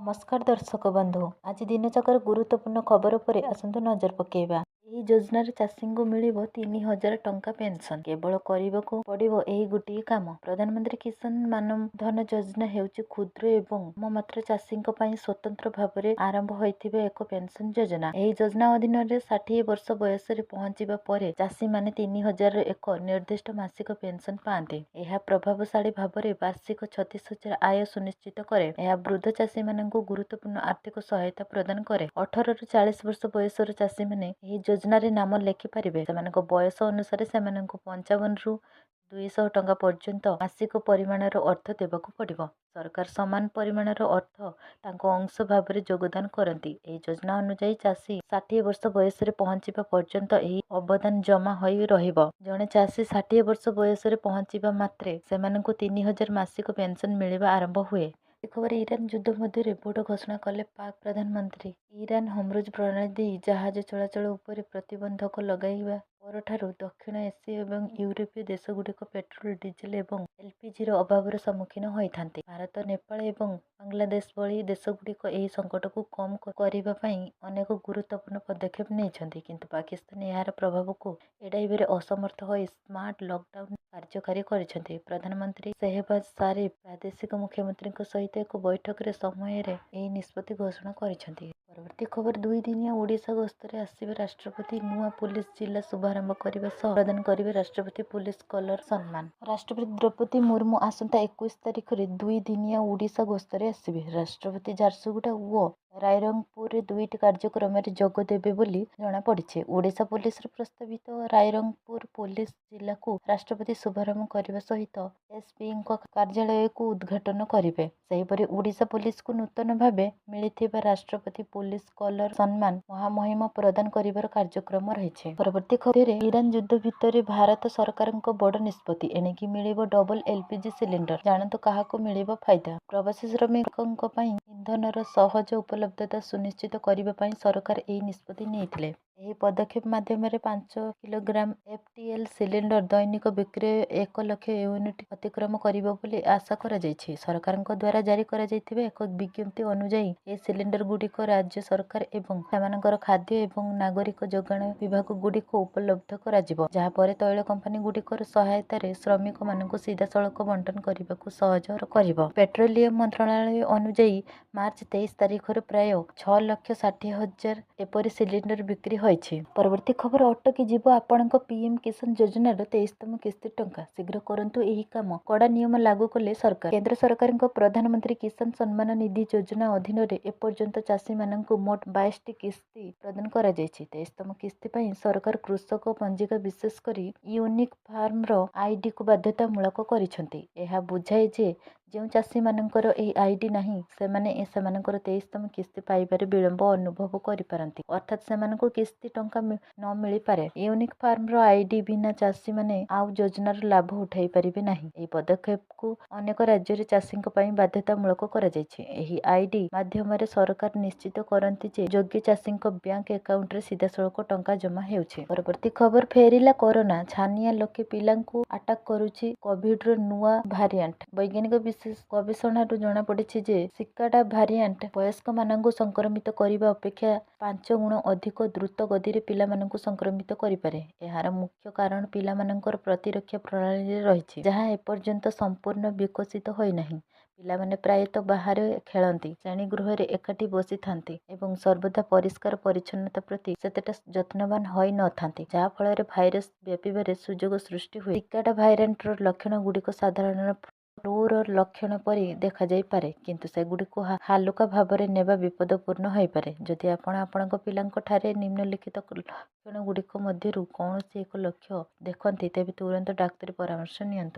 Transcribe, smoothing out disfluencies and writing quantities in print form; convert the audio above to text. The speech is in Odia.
नमस्कार दर्शक बंधु आज दिन जाकर गुरुत्वपूर्ण खबर पर आसतु नजर पकेबा। ଏହି ଯୋଜନାରେ ଚାଷୀଙ୍କୁ ମିଳିବ 3000 ଟଙ୍କା ପେନସନ। କେବଳ କରିବାକୁ ପଡ଼ିବ ଏହି ଗୋଟିଏ କାମ। ପ୍ରଧାନମନ୍ତ୍ରୀ କିଷାନ ମାନ ଧନ ଯୋଜନା ହେଉଛି କ୍ଷୁଦ୍ର ଏବଂ ମାତ୍ର ଚାଷୀଙ୍କ ପାଇଁ ସ୍ୱତନ୍ତ୍ର ଭାବରେ ଆରମ୍ଭ ହୋଇଥିବା ଏକ ପେନସନ ଯୋଜନା। ଏହି ଯୋଜନା ଅଧୀନରେ 60 ବର୍ଷ ବୟସରେ ପହଞ୍ଚିବା ପରେ ଚାଷୀମାନେ 3000 ଏକ ନିର୍ଦ୍ଦିଷ୍ଟ ମାସିକ ପେନସନ ପାଆନ୍ତି। ଏହା ପ୍ରଭାବଶାଳୀ ଭାବରେ ବାର୍ଷିକ 36,000 ଆୟ ସୁନିଶ୍ଚିତ କରେ। ଏହା ବୃଦ୍ଧ ଚାଷୀମାନଙ୍କୁ ଗୁରୁତ୍ୱପୂର୍ଣ୍ଣ ଆର୍ଥିକ ସହାୟତା ପ୍ରଦାନ କରେ। 18 ରୁ 40 ବର୍ଷ ବୟସର ଚାଷୀମାନେ ଏହି ଯୋଜନାରେ ନାମ ଲେଖିପାରିବେ। ସେମାନଙ୍କ ବୟସ ଅନୁସାରେ ସେମାନଙ୍କୁ 55 ରୁ 200 ଟଙ୍କା ପର୍ଯ୍ୟନ୍ତ ମାସିକ ପରିମାଣର ଅର୍ଥ ଦେବାକୁ ପଡ଼ିବ। ସରକାର ସମାନ ପରିମାଣର ଅର୍ଥ ତାଙ୍କ ଅଂଶ ଭାବରେ ଯୋଗଦାନ କରନ୍ତି। ଏହି ଯୋଜନା ଅନୁଯାୟୀ ଚାଷୀ 60 ବର୍ଷ ବୟସରେ ପହଞ୍ଚିବା ପର୍ଯ୍ୟନ୍ତ ଏହି ଅବଦାନ ଜମା ହୋଇ ରହିବ। ଜଣେ ଚାଷୀ 60 ବର୍ଷ ବୟସରେ ପହଞ୍ଚିବା ମାତ୍ରେ ସେମାନଙ୍କୁ 3000 ମାସିକ ପେନସନ ମିଳିବା ଆରମ୍ଭ ହୁଏ। ଖବର ଇରାନ ଯୁଦ୍ଧ ମଧ୍ୟରେ ବଡ଼ ଘୋଷଣା କଲେ ପାକ୍ ପ୍ରଧାନମନ୍ତ୍ରୀ। ଇରାନ ହର୍ମୁଜ ପ୍ରଣାଳୀ ଦେଇ ଜାହାଜ ଚଳାଚଳ ଉପରେ ପ୍ରତିବନ୍ଧକ ଲଗାଇବା ପରଠାରୁ ଦକ୍ଷିଣ ଏସୀୟ ଏବଂ ୟୁରୋପୀୟ ଦେଶଗୁଡ଼ିକ ପେଟ୍ରୋଲ, ଡିଜେଲ ଏବଂ ଏଲପିଜିର ଅଭାବର ସମ୍ମୁଖୀନ ହୋଇଥାନ୍ତି। ଭାରତ, ନେପାଳ ଏବଂ ବାଂଲାଦେଶ ଭଳି ଦେଶଗୁଡ଼ିକ ଏହି ସଙ୍କଟକୁ କମ୍ କରିବା ପାଇଁ ଅନେକ ଗୁରୁତ୍ୱପୂର୍ଣ୍ଣ ପଦକ୍ଷେପ ନେଇଛନ୍ତି, କିନ୍ତୁ ପାକିସ୍ତାନ ଏହାର ପ୍ରଭାବକୁ ଏଡ଼ାଇବାରେ ଅସମର୍ଥ ହୋଇ ସ୍ମାର୍ଟ ଲକଡାଉନ କାର୍ଯ୍ୟକାରୀ କରିଛନ୍ତି। ପ୍ରଧାନମନ୍ତ୍ରୀ ଶେହବାଜ ସାରିଫ ପ୍ରାଦେଶିକ ମୁଖ୍ୟମନ୍ତ୍ରୀଙ୍କ ସହିତ ଏକ ବୈଠକରେ ସମୟରେ ଏହି ନିଷ୍ପତ୍ତି ଘୋଷଣା କରିଛନ୍ତି। ପରବର୍ତ୍ତୀ ଖବର 2 ଦିନିଆ ଓଡ଼ିଶା ଗସ୍ତରେ ଆସିବେ ରାଷ୍ଟ୍ରପତି। ନୂଆ ପୋଲିସ ଜିଲ୍ଲା ଶୁଭାରମ୍ଭ କରିବା ସହ ପ୍ରଦାନ କରିବେ ରାଷ୍ଟ୍ରପତି ପୋଲିସ କଲର ସମ୍ମାନ। ରାଷ୍ଟ୍ରପତି ଦ୍ରୌପଦୀ ମୁର୍ମୁ ଆସନ୍ତା 21 ତାରିଖରେ 2 ଦିନିଆ ଓଡ଼ିଶା ଗସ୍ତରେ ଆସିବେ। ରାଷ୍ଟ୍ରପତି ଝାରସୁଗୁଡ଼ା ଓ ରାଇରଙ୍ଗପୁରରେ 2ଟି କାର୍ଯ୍ୟକ୍ରମରେ ଯୋଗ ଦେବେ ବୋଲି ଜଣାପଡ଼ିଛି। ଓଡ଼ିଶା ପୋଲିସର ପ୍ରସ୍ତାବିତ ରାଇରଙ୍ଗପୁର ପୋଲିସ ଜିଲ୍ଲାକୁ ରାଷ୍ଟ୍ରପତି ଶୁଭାରମ୍ଭ କରିବା ସହିତ ଏସପିଙ୍କ କାର୍ଯ୍ୟାଳୟକୁ ଉଦ୍ଘାଟନ କରିବେ। ସେହିପରି ଓଡ଼ିଶା ପୋଲିସକୁ ନୂତନ ଭାବେ ମିଳିଥିବା ରାଷ୍ଟ୍ରପତି ପୋଲିସ କଲର ସମ୍ମାନ ମହାମହିମ ପ୍ରଦାନ କରିବାର କାର୍ଯ୍ୟକ୍ରମ ରହିଛି। ପରବର୍ତ୍ତୀ ଖବରରେ ଇରାନ ଯୁଦ୍ଧ ଭିତରେ ଭାରତ ସରକାରଙ୍କ ବଡ଼ ନିଷ୍ପତ୍ତି। ଏଣିକି ମିଳିବ ଡବଲ ଏଲପିଜି ସିଲିଣ୍ଡର। ଜାଣନ୍ତୁ କାହାକୁ ମିଳିବ ଫାଇଦା। ପ୍ରବାସୀ ଶ୍ରମିକଙ୍କ ପାଇଁ ଇନ୍ଧନର ସହଜ ଉପଲବ୍ଧତା ସୁନିଶ୍ଚିତ କରିବା ପାଇଁ ସରକାର ଏହି ନିଷ୍ପତ୍ତି ନେଇଥିଲେ। ଏହି ପଦକ୍ଷେପ ମାଧ୍ୟମରେ 5 କିଲୋଗ୍ରାମ ଏଫଟିଏଲ ସିଲିଣ୍ଡର ଦୈନିକ ବିକ୍ରୟ 1 ଲକ୍ଷ ୟୁନିଟ ଅତିକ୍ରମ କରିବ ବୋଲି ଆଶା କରାଯାଇଛି। ସରକାରଙ୍କ ଦ୍ୱାରା ଜାରି କରାଯାଇଥିବା ଏକ ବିଜ୍ଞପ୍ତି ଅନୁଯାୟୀ ଏହି ସିଲିଣ୍ଡର ଗୁଡ଼ିକ ରାଜ୍ୟ ସରକାର ଏବଂ ସେମାନଙ୍କର ଖାଦ୍ୟ ଏବଂ ନାଗରିକ ଯୋଗାଣ ବିଭାଗଗୁଡ଼ିକୁ ଉପଲବ୍ଧ କରାଯିବ, ଯାହାପରେ ତୈଳ କମ୍ପାନୀ ଗୁଡ଼ିକର ସହାୟତାରେ ଶ୍ରମିକମାନଙ୍କୁ ସିଧାସଳଖ ବଣ୍ଟନ କରିବାକୁ ସହଜ କରିବ। ପେଟ୍ରୋଲିୟମ ମନ୍ତ୍ରଣାଳୟ ଅନୁଯାୟୀ ମାର୍ଚ୍ଚ 23 ତାରିଖରେ ପ୍ରାୟ 6,60,000 ଏପରି ସିଲିଣ୍ଡର ବିକ୍ରି ହୋଇଛି। ପରବର୍ତ୍ତୀ ଖବର ଅଟକି ଯିବ ଆପଣଙ୍କ ପିଏମ କିଷାନ ଯୋଜନାର 23ତମ କିସ୍ତି ଟଙ୍କା। ଶୀଘ୍ର କରନ୍ତୁ ଏହି କାମ। କଡ଼ା ନିୟମ ଲାଗୁ କଲେ ସରକାର। କେନ୍ଦ୍ର ସରକାରଙ୍କ ପ୍ରଧାନମନ୍ତ୍ରୀ କିଷାନ ସମ୍ମାନ ନିଧି ଯୋଜନା ଅଧୀନରେ ଏପର୍ଯ୍ୟନ୍ତ ଚାଷୀମାନଙ୍କୁ ମୋଟ 22ଟି କିସ୍ତି ପ୍ରଦାନ କରାଯାଇଛି। 23ତମ କିସ୍ତି ପାଇଁ ସରକାର କୃଷକ ପଞ୍ଜିକା ବିଶେଷ କରି ୟୁନିକ ଫାର୍ମର ଆଇଡିକୁ ବାଧ୍ୟତାମୂଳକ କରିଛନ୍ତି। ଏହା ବୁଝାଏ ଯେ ଯେଉଁ ଚାଷୀମାନଙ୍କର ଏହି ଆଇଡି ନାହିଁ ସେମାନେ ସେମାନଙ୍କର 23ତମ କିସ୍ତି ପାଇବାରେ ବିଳମ୍ବ ଅନୁଭବ କରିପାରନ୍ତି, ଅର୍ଥାତ୍ ସେମାନଙ୍କୁ କିସ୍ତି ଟଙ୍କା ନ ମିଳିପାରେ। ୟୁନିକ ଫାର୍ମର ଆଇଡି ବିନା ଚାଷୀମାନେ ଆଉ ଯୋଜନାର ଲାଭ ଉଠାଇ ପାରିବେ ନାହିଁ। ଏହି ପଦକ୍ଷେପକୁ ଅନେକ ରାଜ୍ୟରେ ଚାଷୀଙ୍କ ପାଇଁ ବାଧ୍ୟତାମୂଳକ କରାଯାଇଛି। ଏହି ଆଇଡି ମାଧ୍ୟମରେ ସରକାର ନିଶ୍ଚିତ କରନ୍ତି ଯେ ଯୋଗ୍ୟ ଚାଷୀଙ୍କ ବ୍ୟାଙ୍କ ଆକାଉଣ୍ଟରେ ସିଧାସଳଖ ଟଙ୍କା ଜମା ହେଉଛି। ପରବର୍ତ୍ତୀ ଖବର ଫେରିଲା କରୋନା। ଛାନିଆ ଲୋକେ ପିଲାଙ୍କୁ ଆଟାକ କରୁଛି କୋଭିଡର ନୂଆ ଭାରିଆଣ୍ଟ। ବୈଜ୍ଞାନିକ ଗବେଷଣାରୁ ଜଣାପଡ଼ିଛି ଯେ ସିକାଟା ଭାରିଆଣ୍ଟ ବୟସ୍କମାନଙ୍କୁ ସଂକ୍ରମିତ କରିବା ଅପେକ୍ଷା 5 ଗୁଣ ଅଧିକ ଦ୍ରୁତ ଗତିରେ ପିଲାମାନଙ୍କୁ ସଂକ୍ରମିତ କରିପାରେ। ଏହାର ମୁଖ୍ୟ କାରଣ ପିଲାମାନଙ୍କର ପ୍ରତିରକ୍ଷା ପ୍ରଣାଳୀରେ ରହିଛି, ଯାହା ଏପର୍ଯ୍ୟନ୍ତ ସମ୍ପୂର୍ଣ୍ଣ ବିକଶିତ ହୋଇନାହିଁ। ପିଲାମାନେ ପ୍ରାୟତଃ ବାହାରେ ଖେଳନ୍ତି, ଶ୍ରେଣୀଗୃହରେ ଏକାଠି ବସିଥାନ୍ତି ଏବଂ ସର୍ବଦା ପରିଷ୍କାର ପରିଚ୍ଛନ୍ନତା ପ୍ରତି ସେତେଟା ଯତ୍ନବାନ ହୋଇ ନଥାନ୍ତି, ଯାହା ଫଳରେ ଭାଇରସ ବ୍ୟାପିବାରେ ସୁଯୋଗ ସୃଷ୍ଟି ହୁଏ। ସିକାଟା ଭାରିଆଣ୍ଟର ଲକ୍ଷଣ ଗୁଡ଼ିକ ସାଧାରଣ ଫ୍ଲୁର ଲକ୍ଷଣ ପରି ଦେଖାଯାଇପାରେ, କିନ୍ତୁ ସେଗୁଡ଼ିକୁ ହାଲୁକା ଭାବରେ ନେବା ବିପଦପୂର୍ଣ୍ଣ ହୋଇପାରେ। ଯଦି ଆପଣ ଆପଣଙ୍କ ପିଲାଙ୍କ ଠାରେ ନିମ୍ନଲିଖିତ ଲକ୍ଷଣ ଗୁଡ଼ିକ ମଧ୍ୟରୁ କୌଣସି ଏକ ଲକ୍ଷଣ ଦେଖନ୍ତି, ତେବେ ତୁରନ୍ତ ଡାକ୍ତରୀ ପରାମର୍ଶ ନିଅନ୍ତୁ।